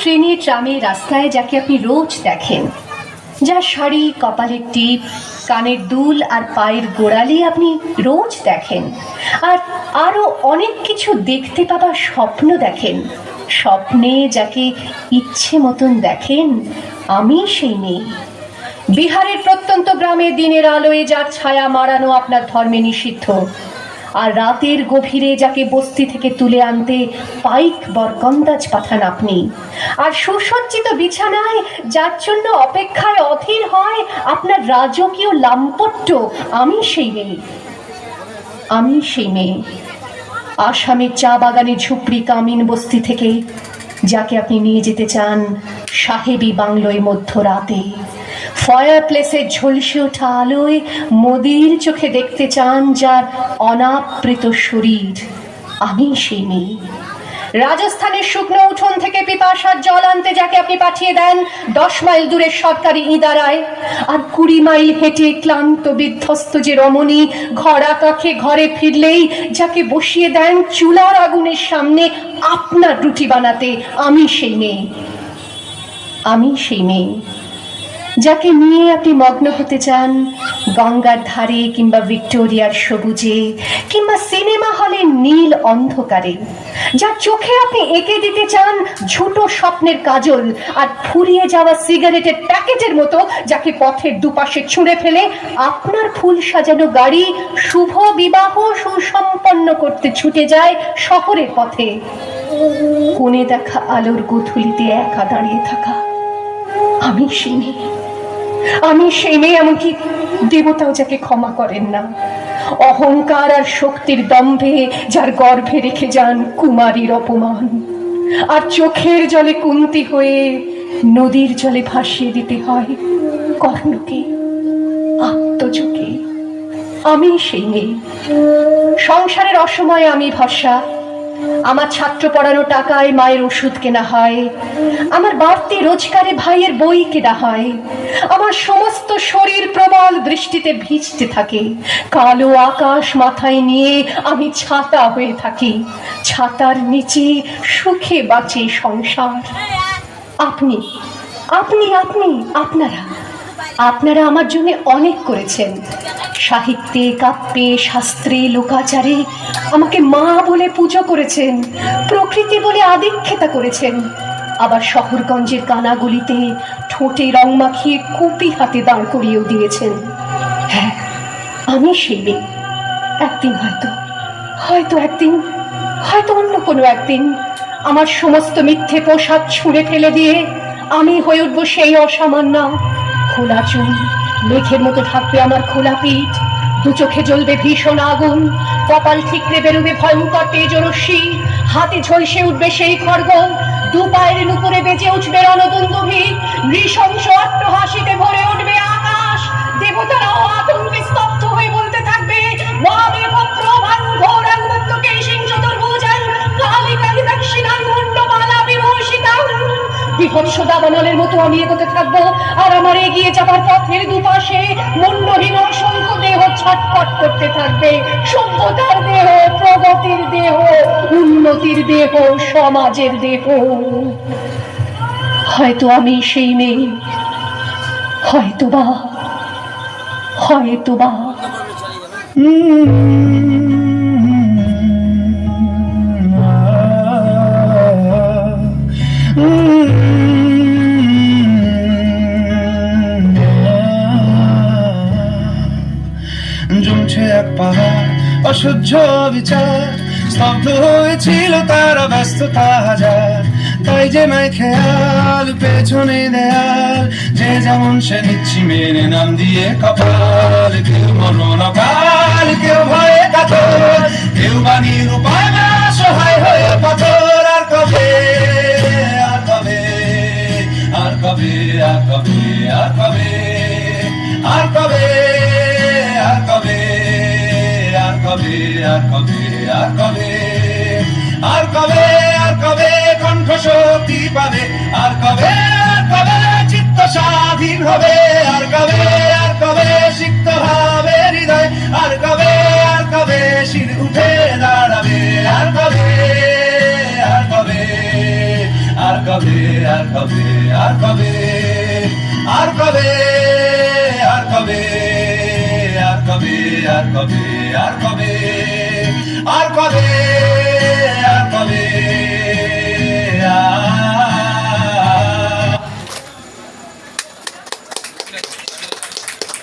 ট্রেনে ট্রামে রাস্তায় যাকে আপনি রোজ দেখেন, যার শাড়ি, কপালের টিপ, কানের দুল আর পায়ের গোড়ালি আপনি রোজ দেখেন, আর আরও অনেক কিছু দেখতে পাবার স্বপ্ন দেখেন, স্বপ্নে যাকে ইচ্ছে মতন দেখেন, আমি সেই মেয়ে। বিহারের প্রত্যন্ত গ্রামে দিনের আলোয় যার ছায়া মারানো আপনার ধর্মে নিষিদ্ধ, আর রাতের গভীরে যাকে বস্তি থেকে তুলে আনতে পাইক বরকন্দাজ পাঠান আপনি, আর সুসজ্জিত বিছানায় যার জন্য অপেক্ষায় অধীর হয় আপনার রাজকীয় লাম্পট্য, আমি সেই মেয়ে। আমি সেই মেয়ে। আসামের চা বাগানে ঝুপড়ি কামিন বস্তি থেকে যাকে আপনি নিয়ে যেতে চান সাহেবী বাংলোয় মধ্যরাতে, ফায়ার প্লেসে ঝলসে ওঠা আলোয় মোদির চোখে দেখতে চান যার অনাবৃত শরীর, আমি সেই মেয়ে। রাজস্থানের শুকনো উঠোন থেকে পিপাসার জল আনতে যাকে আপনি পাঠিয়ে দেন 10 মাইল দূরের সরকারি ইদারায়, আর 20 মাইল হেঁটে ক্লান্ত বিধ্বস্ত যে রমণী ঘরা কাখে ঘরে ফিরলেই যাকে বসিয়ে দেন চুলার আগুনের সামনে আপনার রুটি বানাতে, আমি সেই মেয়ে। আমি সেই মেয়ে যাকে নিয়ে আপনি মগ্ন হতে চান গঙ্গার ধারে কিংবা ভিক্টোরিয়ার সবুজে কিংবা সিনেমা হলের নীল অন্ধকারে, যার চোখে আপনি এঁকে দিতে চান ঝুটো স্বপ্নের কাজল আর ফুরিয়ে যাওয়া সিগারেটের প্যাকেটের মতো যাকে পথের দুপাশে ছুঁড়ে ফেলে আপনার ফুল সাজানো গাড়ি শুভ বিবাহ সুসম্পন্ন করতে ছুটে যায় শহরের পথে। কোণে দেখা আলোর গোধূলিতে একা দাঁড়িয়ে থাকা, আমি সেই মেয়ে। আমি সেই মেয়ে, এমনকি দেবতাও যাকে ক্ষমা করেন না, অহংকার আর শক্তির দম্ভে যার গর্ভে রেখে যান কুমারীর অপমান, আর চোখের জলে কুন্তি হয়ে নদীর জলে ভাসিয়ে দিতে হয় কর্ণকে, আত্মজকে। আমি সেই মেয়ে। সংসারের অসময়ে আমি ভরসা, আমার ছাত্র পড়ানো টাকায় মায়ের ওষুধ কেনা হয়, আমার বাড়তি রোজগারে ভাইয়ের বই কেনা হয়, আমার সমস্ত শরীর প্রবল বৃষ্টিতে ভিজতে থাকে, কালো আকাশ মাথায় নিয়ে আমি ছাতা হয়ে থাকি, ছাতার নিচে সুখে বাঁচে সংসার। আপনি আপনি আপনি আপনারা আপনারা আমার জন্য অনেক করেছেন, সাহিত্যে, কাব্যে, শাস্ত্রে, লোকাচারে আমাকে মা বলে পুজো করেছেন, প্রকৃতি বলে আদিক্ষেতা করেছেন, আবার শহরগঞ্জের কানাগুলিতে ঠোঁটে রং মাখিয়ে কুপি হাতে দাঁড় করিয়েও দিয়েছেন। হ্যাঁ, আমি সেই মেয়ে। একদিন হয়তো অন্য কোনো একদিন আমার সমস্ত মিথ্যে পোশাক ছুঁড়ে ফেলে দিয়ে আমি হয়ে উঠবো সেই অসামান্য। খোলা চুল, মেঘের মতো থাকবে আমার খোলা পিঠ, দু চোখে জ্বলবে ভীষণ আগুন, কপাল ঠিকরে বেরোবে ভয়ঙ্কর তেজরশ্মি, হাতে ঝলসে উঠবে সেই খড়গ, দু পায়ের নুপুরে বেজে উঠবে রণদুন্দুভি, নৃশংস অট্টহাসিতে ভরে উঠবে আকাশ, দেবতারাও আতঙ্কে স্তব্ধ হয়ে বলতে থাকবে মহামেভদ্র ভাঙ্গর আঙ্গুত্তকে সিং চতুর্ভুজাং কালী কালী দক্ষিণাং মুন্ডমালা বিভূষিতাং। বিভৎস দাবানলের মতো আমি এগোতে থাকবো, আর আমার এগিয়ে যাবার পথের দুপাশে মুন্ডহীন অসংখ্য দেহ ছটফট করতে থাকবে, সভ্যতার দেহ, প্রগতির দেহ, উন্নতির দেহ, সমাজের দেহ। হয়তো আমি সেই মেয়ে, হয়তোবা। জমছে এক পাহাড় অসহ্য বিচার, স্তব্ধ হয়েছিল তারা ব্যস্ততা হাজার, তাই যে নাই খেয়াল পেছনে দেয়াল, যে যেমন সে নিচ্ছি মেনে নাম দিয়ে কপাল, কেউ মরণ অকাল, কেউ ভয়ে কাতর, কেউ বাণীর উপায় না সহায় হয়ে পাথর। আর কবে আর কবে আর কবে আর কবে আর কবে আর কবে আর কবে আর কবে আর কবে আর কবে আর কবে আর কবে কণ্ঠ শক্তি পাবে, আর কবে চিত্ত স্বাধীন হবে, আর কবে সিক্ত হবে হৃদয়, আর কবে শির উঠে দাঁড়াবে, আর কবে আর কবে আর কবে আর কবে আর কবে আর কবে আর কবে আর কবে আর কবে আর কবে আর কবে